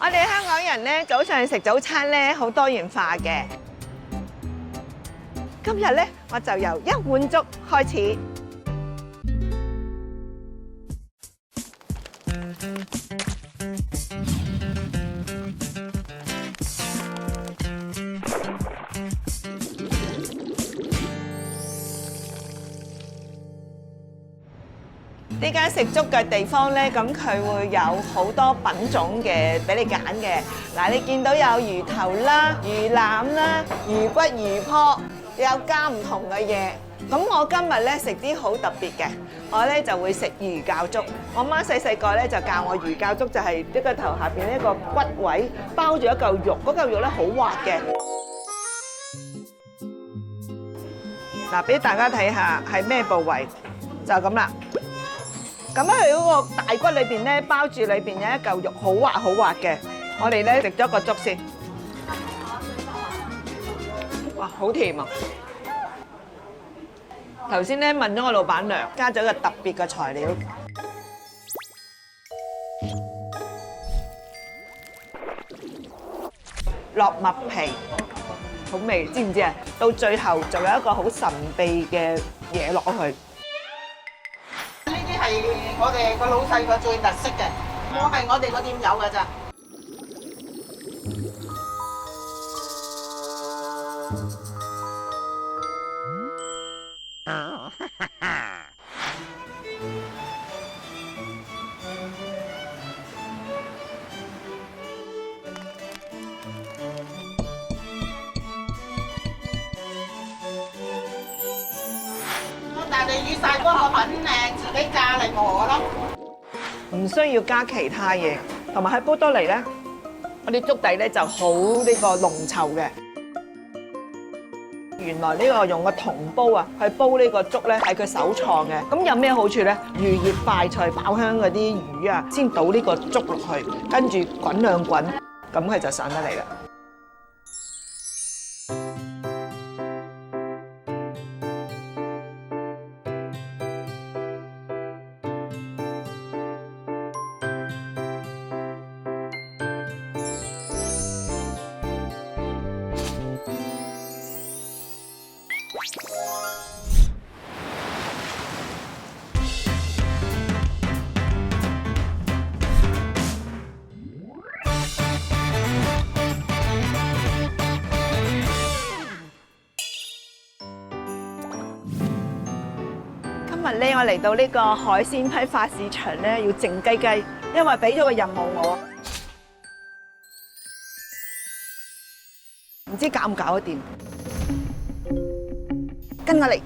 我哋香港人咧早上食早餐咧好多元化嘅。今日咧我就由一碗粥開始。呢間食粥嘅地方咧，咁佢會有好多品種嘅俾你揀嘅。嗱，你見到有魚頭啦、魚腩啦、魚骨、魚泡，有加唔同嘅嘢。咁我今日咧食啲好特別嘅，我咧就會食魚餃粥。我媽細個咧就教我魚餃粥就係一個頭下邊一個骨位包住一嚿肉，嗰嚿肉咧好滑嘅。嗱，俾大家睇下係咩部位，就咁啦。咁佢嗰個大骨裏邊咧，包住裏邊有一嚿肉，好滑好滑嘅。我哋咧食咗個粥先，哇，好甜啊！頭先咧問咗我老闆娘，加咗一個特別嘅材料，落麥皮，好味，知唔知啊？到最後就有一個好神秘嘅嘢落去。係我哋個老細個最特色嘅，我係我哋個店有㗎咋。但係你曬乾個粉誒，自己炸嚟磨咯。唔需要加其他嘢，同埋喺煲多嚟咧，我啲粥底咧就好呢個濃稠嘅。原來呢個用個銅煲啊，去煲呢個粥咧係佢首創嘅。咁有咩好處咧？預熱快脆爆香嗰啲魚啊，先倒呢個粥落去，跟住滾兩滾，咁佢就上得嚟啦。今日咧，我嚟到呢個海鮮批發市場咧，要靜雞雞，因為俾咗個任務我，唔知搞唔搞得掂，跟我嚟。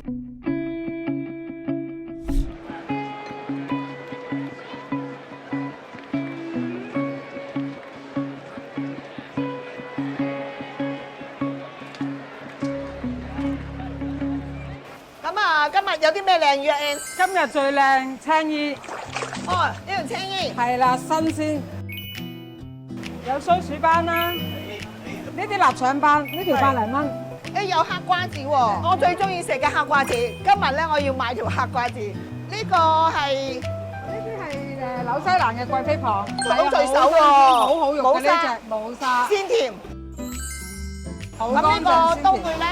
今日有啲咩靚魚啊 ？Ann？ 今日最靚青衣，哦，呢條青衣係啦，新鮮，有須鼠斑啦，呢啲臘腸斑，呢條100零蚊。誒有黑瓜子喎，我最中意食嘅黑瓜子。今日咧，我要買條黑瓜子。呢個係呢啲係紐西蘭嘅貴妃蚌，好對手喎，好好用嘅呢沙隻，冇沙，鮮甜。好咁呢乾淨個冬鮮甜。菇咧，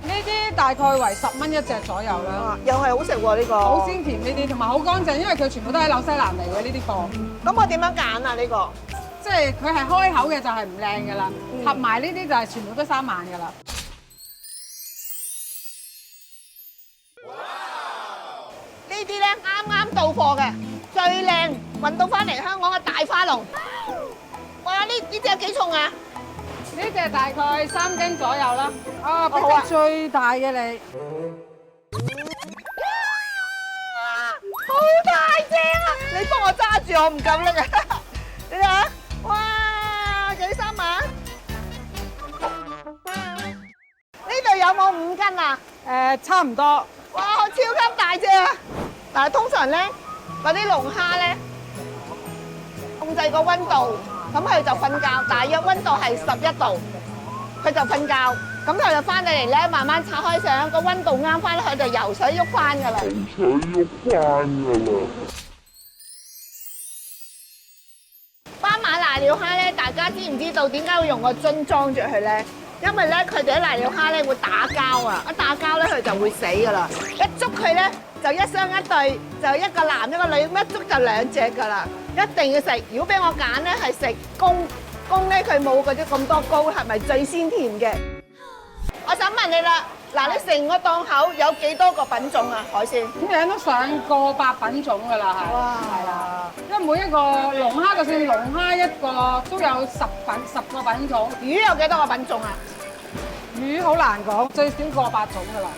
呢啲大概為10蚊一隻左右啦，又係好食喎呢個。好鮮甜呢啲，同埋好乾淨，因為佢全部都喺紐西蘭嚟嘅呢啲貨。咁我點樣揀啊？呢個即係佢係開口嘅就係唔靚㗎啦，合埋呢啲就係全部都3萬㗎啦。呢啲咧啱啱到貨嘅，最靚運到翻嚟香港嘅大花龍。哇！呢隻有幾重啊？呢隻大概3斤左右啦。啊，俾好啊隻最大嘅你。好大隻啊！你幫我揸住，我唔夠拎啊！你睇下，哇，幾3萬？呢度有冇5斤啊？差唔多。哇，超級大隻啊！但係通常咧，嗰啲龍蝦咧，控制個溫度，咁佢就瞓覺，大約溫度係11度，佢就瞓覺。咁佢就翻到嚟咧，慢慢拆開上，個溫度啱翻，佢就游水喐翻㗎啦。斑馬蘭瀨尿蝦咧，大家知唔知道點解會用個樽裝住佢咧？因為咧，佢哋啲瀨尿蝦咧會打交啊！一打交咧，佢就會死噶啦。一捉佢咧，就一雙一對，就一個男一個女，一捉就兩隻噶啦。一定要食。如果俾我揀咧，係食公咧，佢冇嗰啲咁多膏，係咪最鮮甜嘅？我想問你啦，嗱，你成個檔口有幾多個品種啊？海鮮咁樣都上過百品種㗎啦，係。哇係啊，因為每一個龍蝦，就算龍蝦一個都有10個品種。魚有幾多個品種啊？魚好難講，最少過百種㗎啦。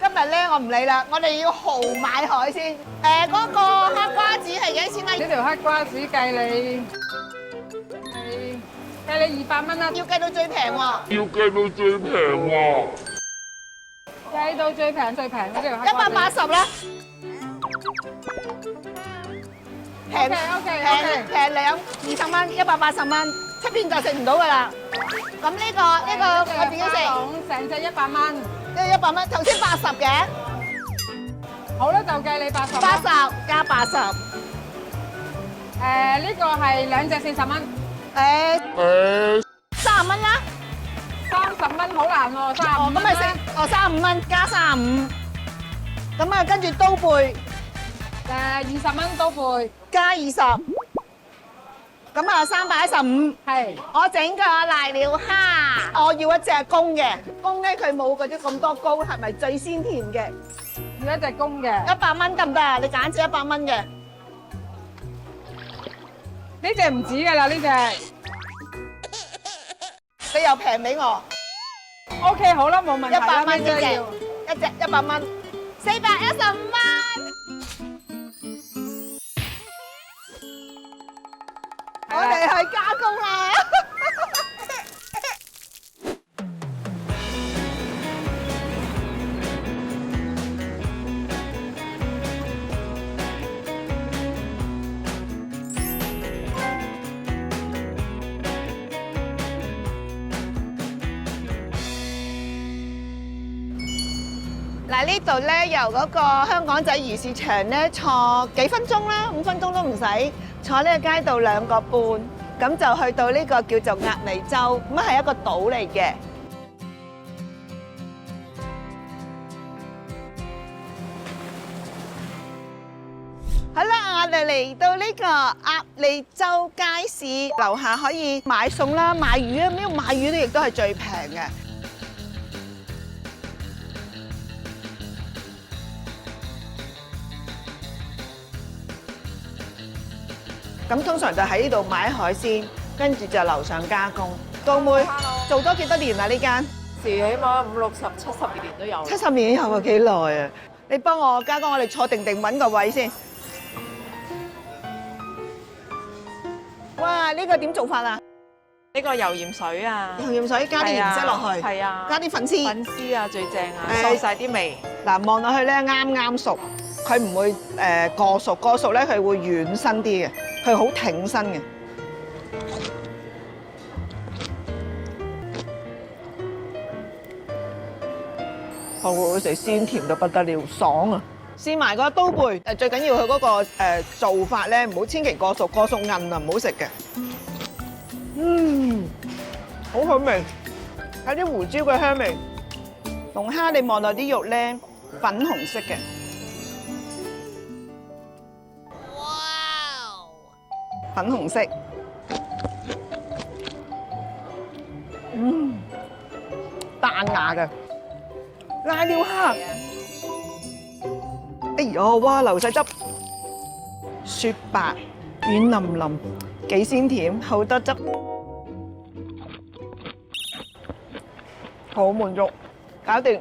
今日咧，我唔理啦，我哋要豪買海鮮。嗰個黑瓜子係幾多錢啊？呢條黑瓜子計你200蚊啦，要計到最平喎。計到最平嗰條黑瓜子。180啦。平 OK 平220蚊，180蚊，出邊就食唔到噶啦。咁呢個我點樣食？成隻100蚊。呢個100蚊，頭先80嘅。好啦，就計你80。80加80。呢個係兩隻40蚊。30蚊啦。30蚊好難喎，35蚊。咁咪食35蚊加35。咁啊，跟住刀背。20蚊刀背。加20。咁啊，315。係。我整個瀨尿蝦，我要一隻公嘅。公咧佢冇嗰啲咁多膏，係咪最鮮甜嘅？要一隻公嘅。 100蚊得唔得啊？你揀隻100蚊嘅。呢隻唔止㗎啦，呢隻。你又平俾我。OK， 好啦，冇問題啦。100蚊一隻，一隻100蚊，415蚊。我哋去加工啦。嗱，呢度咧由嗰個香港仔魚市場咧坐幾分鐘啦，5分鐘都唔使，坐呢個街道2個半，咁就去到呢個叫做鴨脷洲，咁係一個島嚟嘅。好啦，我哋嚟到呢個鴨脷洲街市樓下可以買餸啦、買魚啊，呢度買魚咧亦都係最平嘅。咁通常就喺呢度買海鮮，跟住就樓上加工。高妹做咗幾多年啦？呢間起碼50、60、70年都有。 70年有啊，幾耐啊？你幫我加工，我哋坐定定揾個位先。哇！呢個點做法啊？呢個油鹽水啊，油鹽水加啲鹽色落去，係啊，加啲粉絲。粉絲啊最正啊，誒收晒啲味。嗱，望落去咧啱啱熟，佢唔會過熟，過熟咧佢會軟身啲嘅，佢好挺身嘅。好食鮮甜到不得了，爽啊！試埋個刀背，最緊要佢嗰個做法咧，唔好千祈過熟，過熟韌啊，唔好食嘅。好好味，有啲胡椒嘅香味。龍蝦你望落啲肉咧，粉紅色嘅。哇！粉紅色。彈牙嘅瀨尿蝦。哎呀，哇！流晒汁，雪白軟腍腍，幾鮮甜，好多汁，好滿足，搞掂。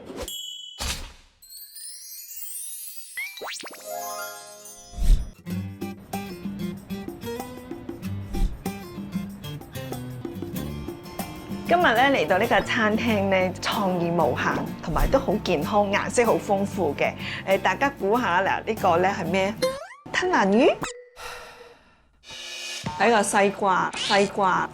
今日咧嚟到呢個餐廳咧，創意無限，同埋都好健康，顏色好豐富嘅。大家估下嗱，呢個咧係咩？吞拿魚，睇個西瓜，西瓜。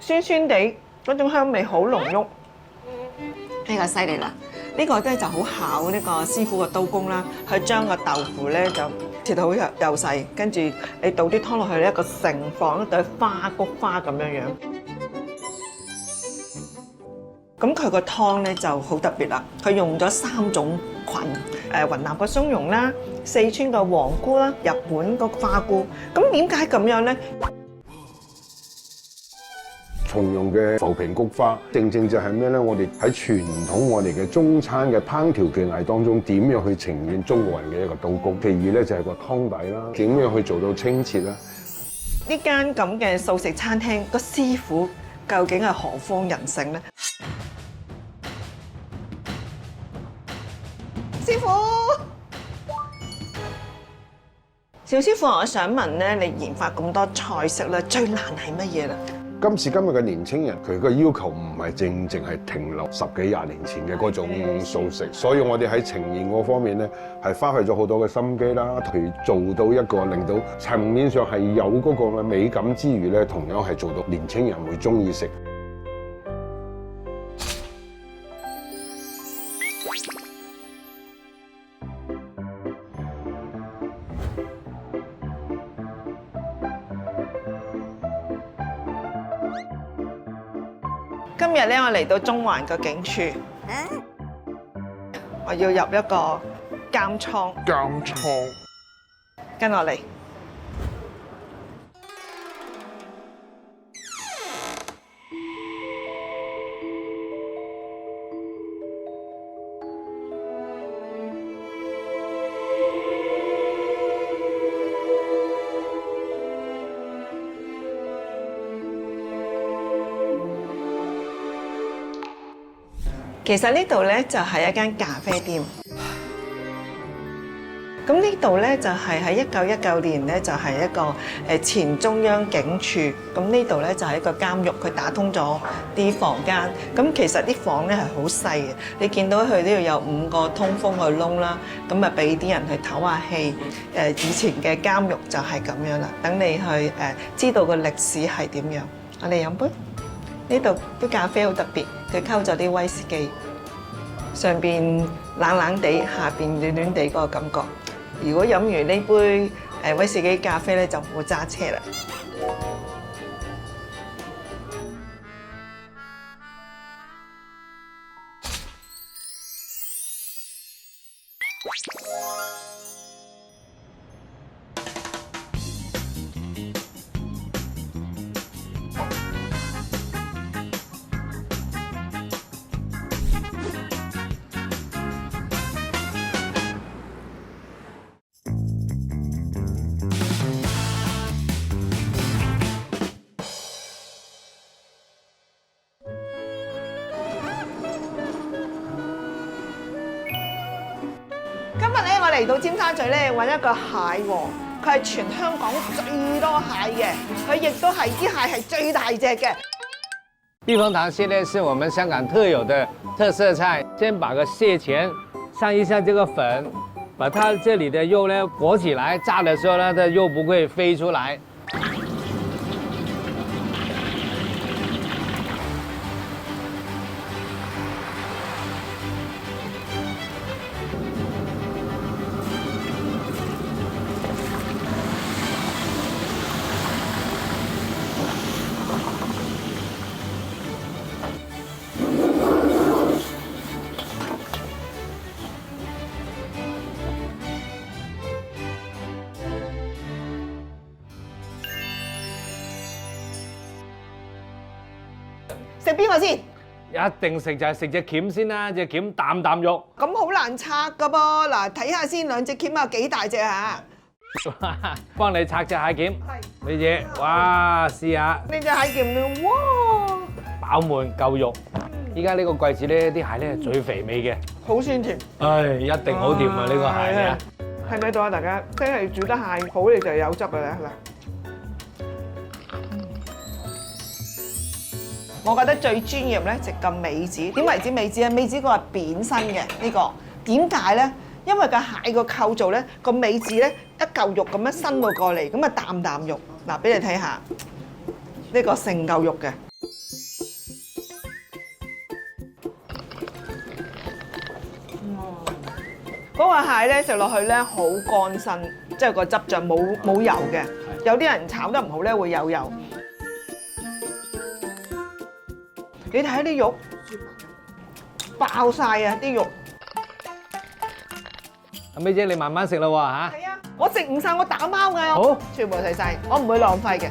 酸酸地嗰種香味好濃郁，呢個犀利啦！呢個咧就好考呢個師傅嘅刀工啦，佢將個豆腐咧就切到好幼細，跟住你倒啲湯落去咧，一個盛放一朵花菊花咁樣樣。咁佢個湯咧就好特別啦，佢用咗3種菌，雲南個松茸啦、四川個黃菇啦、日本個花菇。咁點解咁樣咧？松茸嘅浮萍菊花，正正就係咩咧？我哋喺傳統我哋嘅中餐嘅烹調技藝當中，點樣去呈現中國人嘅一個刀工？其二咧就係個湯底啦，點樣去做到清澈啦？呢間咁嘅素食餐廳個師傅究竟係何方人姓咧？師傅，邵師傅，我想問咧，你研發咁多菜式咧，最難係乜嘢啦？今時今日嘅年青人，佢個要求唔係淨係停留10幾20年前嘅嗰種素食，所以我哋喺呈現嗰方面咧，係花費咗好多嘅心機啦，去做到一個令到層面上係有嗰個嘅美感之餘咧，同樣係做到年青人會鍾意食。今日咧，我嚟到中環個警署，我要入一個監倉。監倉，跟我嚟。其實呢度咧就係一間咖啡店。咁呢度咧就係喺1919年咧就係一個前中央警署。咁呢度咧就係一個監獄，佢打通咗啲房間。咁其實啲房咧係好細嘅，你見到佢呢度有5個通風嘅窿啦，咁啊俾啲人去唞下氣。以前嘅監獄就係咁樣啦，等你去知道個歷史係點樣。我哋飲杯。呢度啲咖啡好特別，佢溝咗啲威士忌，上邊冷冷地，下邊暖暖地嗰個感覺。如果飲完呢杯威士忌咖啡咧，就唔好揸車啦。嚟到尖沙咀咧，揾一個蟹王，佢係全香港最多蟹嘅，佢亦都係啲蟹係最大隻嘅。避風塘蟹呢是我們香港特有的特色菜，先把個蟹鉗上一下這個粉，把它這裡的肉呢裹起來，炸的時候呢，它的肉不會飛出來。食邊個先？一定食就係食隻鉗先啦，隻鉗啖啖肉。咁好難拆噶噃，嗱睇下先，兩隻鉗有幾大隻嚇？幫你拆隻蟹鉗。係。呢隻，哇，試下。呢隻蟹鉗哇，飽滿夠肉。依家呢個季節咧，啲蟹咧係最肥美嘅。好鮮甜。唉，一定好甜啊！呢個蟹啊。睇唔睇到啊？大家真係煮得蟹好，你就有汁㗎啦，係咪？我覺得最專業咧，食個尾指。點為之尾指啊？尾指個係扁身嘅呢個。點解咧？因為個蟹個構造咧，個尾指咧一嚿肉咁樣伸到過嚟，咁啊啖啖肉。嗱，俾你睇下，呢個成嚿肉嘅。嗰個蟹咧食落去咧好乾身，即係個汁醬冇油嘅。有啲人炒得唔好咧會有油。你睇下啲肉爆晒啊！啲肉阿 May 姐你慢慢食啦喎嚇。係啊，我食唔晒，我打貓㗎。好，全部食晒，我唔會浪費嘅。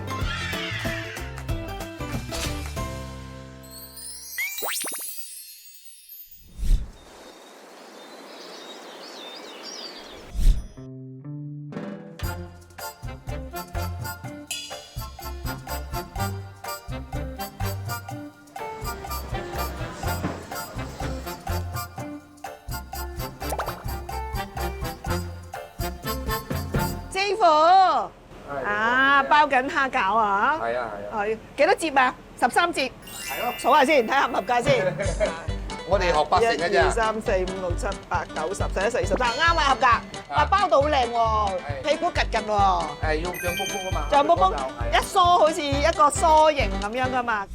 師傅，啊包緊蝦餃啊？係啊，係幾多折啊？13折。係咯，數下先，睇下合唔合價先。我哋學8成嘅1、2、啫。3、4、5、6、7、8、9、10、11、12、13，啱啊合格。啊包到好靚喎，屁股吉吉喎。係用醬卜卜啊嘛。醬卜卜係一梳好似一個梳形咁樣噶嘛。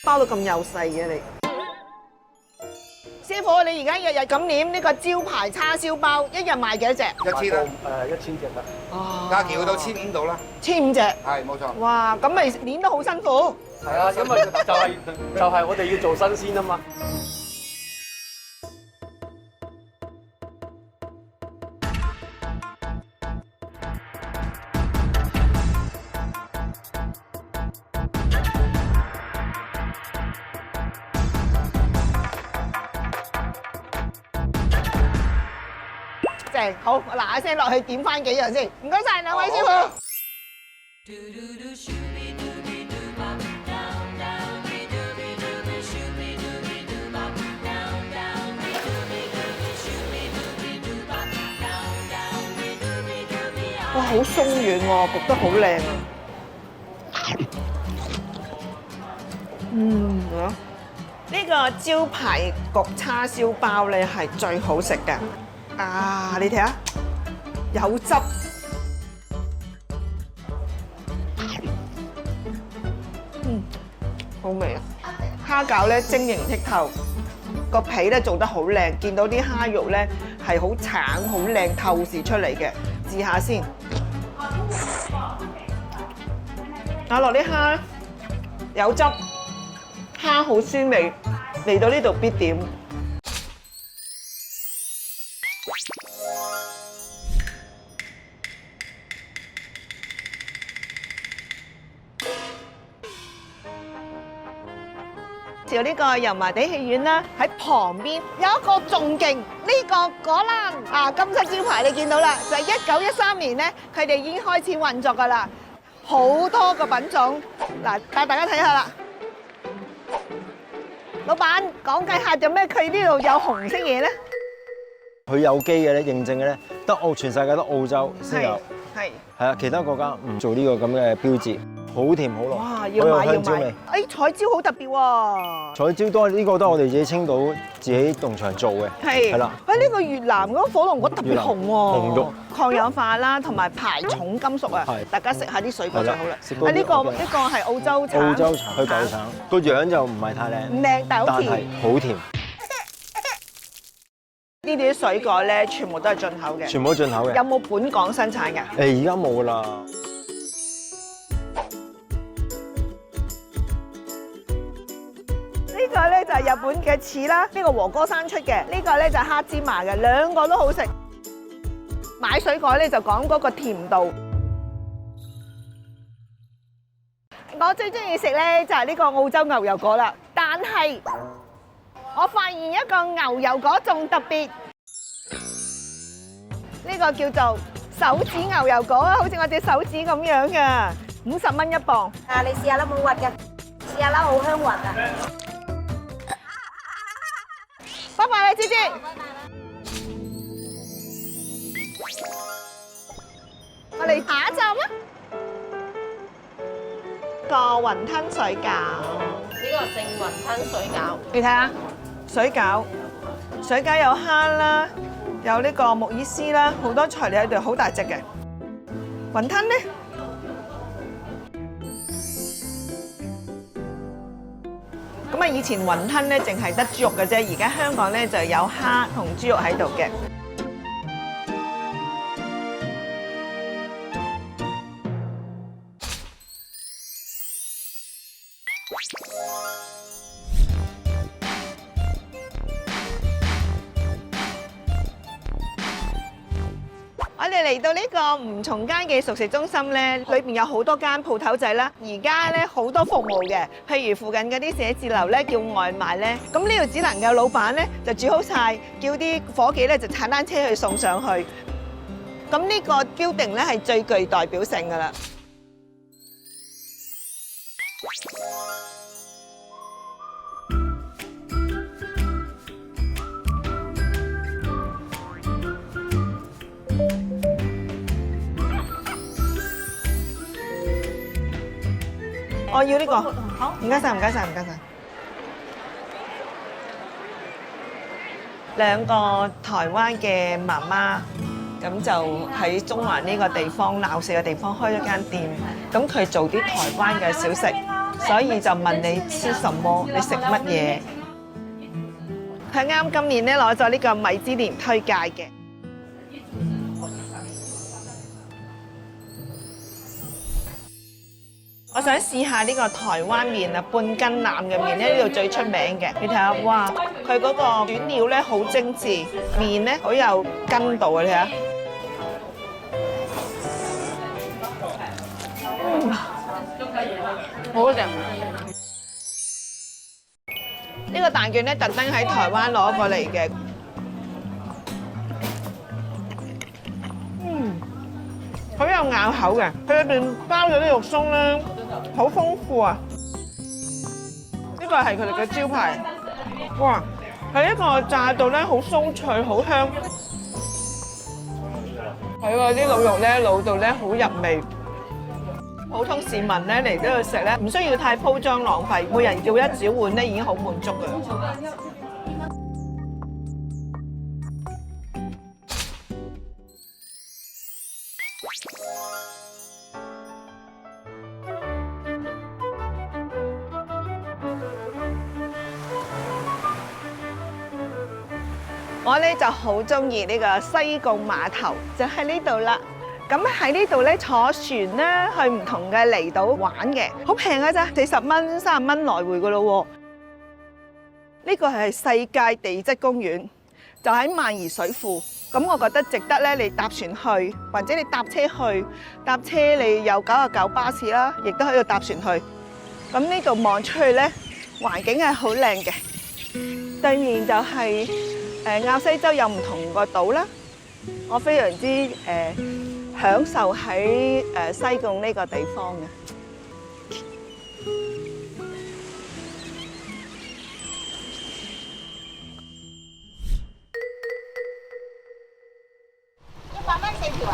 包到咁幼細嘅你，師傅你而家日日咁捏呢個招牌叉燒包，一日賣幾多隻1000啦， 1000隻啦。哦價錢去到1500度啦。 1500隻，係冇錯。哇！咁咪捏得好辛苦。係啊，因為就係我哋要做新鮮啊嘛。正好，我嗱一聲落去點翻幾樣先，唔該晒兩位師傅。哇，好鬆軟喎，焗得好靚啊！呢個招牌焗叉燒包咧係最好食嘅。啊！你睇下，有汁，好味啊！蝦餃咧晶瑩剔透，個皮咧做得好靚，見到啲蝦肉咧係好橙、好靚透視出嚟嘅。試下先，咬落啲蝦有汁，蝦好鮮味，嚟到呢度必點。就呢個油麻地戲院啦，喺旁邊有一個仲勁，呢個果欄啊金色招牌你見到啦，就係1913年咧，佢哋已經開始運作噶啦，好多個品種。嗱，帶大家睇下啦。老闆講解下，做咩佢呢度有紅色嘢咧？佢有機嘅咧，認證嘅咧，全世界得澳洲先有。係啊，其他國家唔做呢個咁嘅標誌。好甜好濃，哇！要買要買。彩椒好特別喎。彩椒呢個都係我哋自己青島自己農場做嘅。係啦。呢個越南嗰個火龍果特別紅喎。紅肉。抗氧化啦，同埋排重金屬啊。大家食下啲水果就好啦。呢個係澳洲橙。澳洲橙，去舊橙。個樣就唔係太靚。唔靚，但係好甜。但係好甜。呢啲水果咧，全部都係進口嘅。全部都進口嘅。有冇本港生產㗎？而家冇啦。呢個咧就係日本嘅柿啦，呢個和歌山出嘅，呢個咧就係黑芝麻嘅，兩個都好食。買水果咧就講嗰個甜度。我最中意食咧就係呢個澳洲牛油果啦，但係我發現一個牛油果仲特別，呢個叫做手指牛油果啊，好似我隻手指咁樣嘅，50蚊1磅。啊，你試下啦，冇核嘅，試下啦，好香滑啊！拜拜啦，姐姐。我哋下一站啦。個雲吞水餃。呢個正雲吞水餃。你睇下，水餃有蝦啦，有呢個木耳絲啦，好多材料喺度，好大隻嘅。雲吞咧，啊，以前雲吞咧淨係得豬肉嘅啫，而家香港咧就有蝦同豬肉喺度嘅。我哋嚟到呢個吳松街嘅熟食中心咧，裏邊有好多間鋪頭仔啦。而家咧好多服務嘅，譬如附近嗰啲寫字樓咧叫外賣咧，咁呢度只能夠老闆咧就煮好晒，叫啲伙計咧就踩單車去送上去。咁呢個building咧係最具代表性㗎啦。我要呢個，好，唔該晒，唔該晒，唔該晒。兩個台灣嘅媽媽，咁就喺中環呢個地方鬧市嘅地方開咗間店，咁佢做啲台灣嘅小食，所以就問你吃什麼，你食乜嘢？佢啱今年咧攞咗呢個米芝蓮推介嘅。我想試下呢個台灣麵啊，半斤腩嘅麵咧，呢度最出名嘅。你睇下，哇！佢嗰個選料咧好精緻，麵咧好有筋度啊！你睇下，好正。呢個蛋卷咧特登喺台灣攞過嚟嘅。好有咬口嘅，佢裏邊包咗啲肉鬆咧，好豐富啊！呢個係佢哋嘅招牌。哇，係一個炸到咧好酥脆、好香。佢嗰啲滷肉咧滷到咧好入味。普通市民咧嚟呢度食咧，唔需要太鋪張浪費，每人叫一小碗咧已經好滿足㗎。我咧就好中意呢個西貢碼頭，就喺呢度啦。咁喺呢度咧坐船咧去唔同嘅離島玩嘅，好平㗎咋，40蚊、30蚊來回㗎咯喎。呢個係世界地質公園，就喺萬宜水庫。咁我覺得值得咧，你搭船去，或者你搭車去。搭車你有99巴士啦，亦都可以搭船去。咁呢度望出去咧，環境係好靚嘅。對面就係鴨西洲有唔同個島啦，我非常之享受喺西貢呢個地方嘅。100蚊4條啊！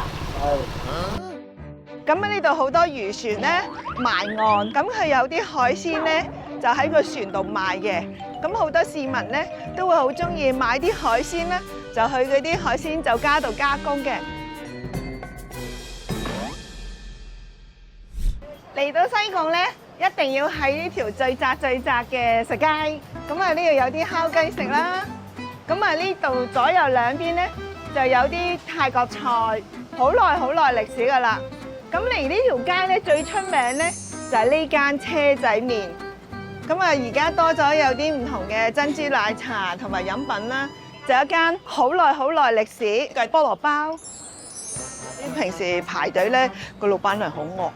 咁呢度好多漁船咧埋岸，咁佢有啲海鮮咧就喺個船度賣嘅。咁好多市民咧都會好中意買啲海鮮咧，就去嗰啲海鮮酒家度加工嘅。嚟到西貢咧，一定要喺呢條最窄嘅食街。咁啊，呢度有啲烤雞食啦。咁啊，呢度左右兩邊咧就有啲泰國菜，好耐歷史㗎啦。咁嚟呢條街咧最出名咧就係呢間車仔麵。咁啊，而家多咗有啲唔同嘅珍珠奶茶同埋飲品啦，就有一間好耐歷史嘅菠蘿包。平時排隊咧，個老闆娘好惡，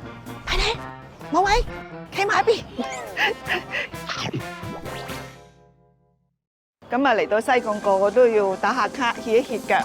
排隊冇位，企埋一邊。咁啊，嚟到西貢個個都要打下卡，歇一歇腳。